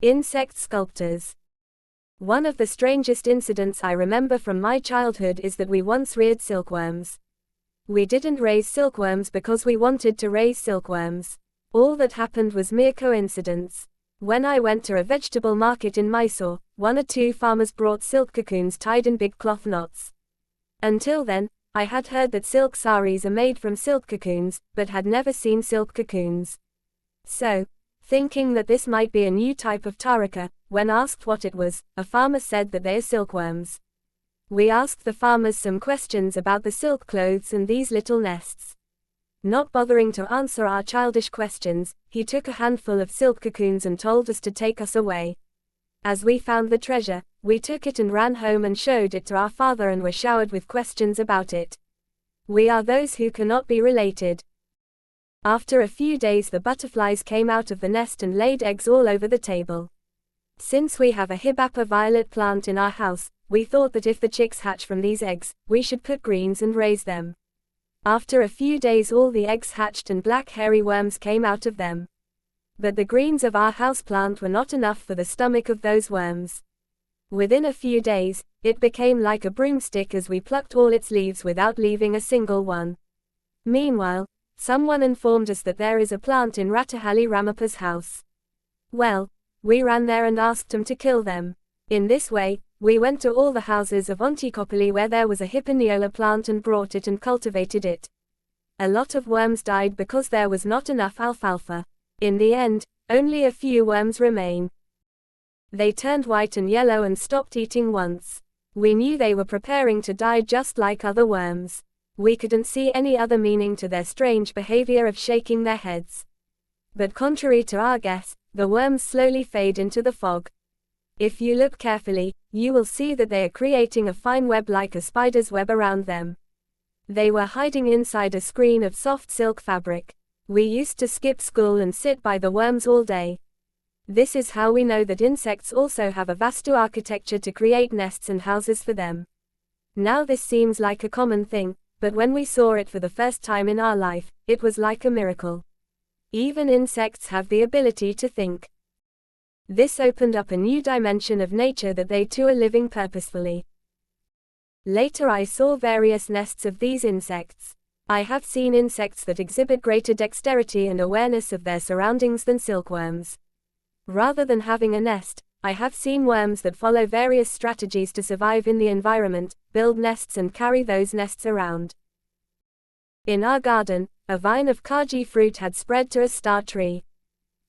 Insect sculptors. One of the strangest incidents I remember from my childhood is that we once reared silkworms. We didn't raise silkworms because we wanted to raise silkworms. All that happened was mere coincidence. When I went to a vegetable market in Mysore, one or two farmers brought silk cocoons tied in big cloth knots. Until then, I had heard that silk saris are made from silk cocoons, but had never seen silk cocoons. So, thinking that this might be a new type of tarika, when asked what it was, a farmer said that they are silkworms. We asked the farmers some questions about the silk clothes and these little nests. Not bothering to answer our childish questions, he took a handful of silk cocoons and told us to take us away. As we found the treasure, we took it and ran home and showed it to our father and were showered with questions about it. We are those who cannot be related. After a few days the butterflies came out of the nest and laid eggs all over the table. Since we have a hibapa violet plant in our house, we thought that if the chicks hatch from these eggs, we should put greens and raise them. After a few days all the eggs hatched and black hairy worms came out of them. But the greens of our house plant were not enough for the stomach of those worms. Within a few days, it became like a broomstick as we plucked all its leaves without leaving a single one. Meanwhile, someone informed us that there is a plant in Ratahalli Ramapa's house. Well, we ran there and asked him to kill them. In this way, we went to all the houses of Ontikopoli where there was a hipponeola plant and brought it and cultivated it. A lot of worms died because there was not enough alfalfa. In the end, only a few worms remain. They turned white and yellow and stopped eating once. We knew they were preparing to die just like other worms. We couldn't see any other meaning to their strange behavior of shaking their heads. But contrary to our guess, the worms slowly fade into the fog. If you look carefully, you will see that they are creating a fine web like a spider's web around them. They were hiding inside a screen of soft silk fabric. We used to skip school and sit by the worms all day. This is how we know that insects also have a vastu architecture to create nests and houses for them. Now this seems like a common thing, but when we saw it for the first time in our life, it was like a miracle. Even insects have the ability to think. This opened up a new dimension of nature that they too are living purposefully. Later I saw various nests of these insects. I have seen insects that exhibit greater dexterity and awareness of their surroundings than silkworms. Rather than having a nest, I have seen worms that follow various strategies to survive in the environment, build nests and carry those nests around. In our garden, a vine of kaji fruit had spread to a star tree.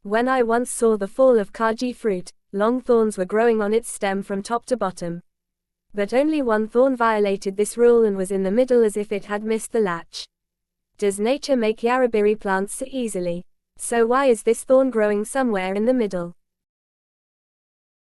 When I once saw the fall of kaji fruit, long thorns were growing on its stem from top to bottom. But only one thorn violated this rule and was in the middle as if it had missed the latch. Does nature make yarabiri plants so easily? So why is this thorn growing somewhere in the middle?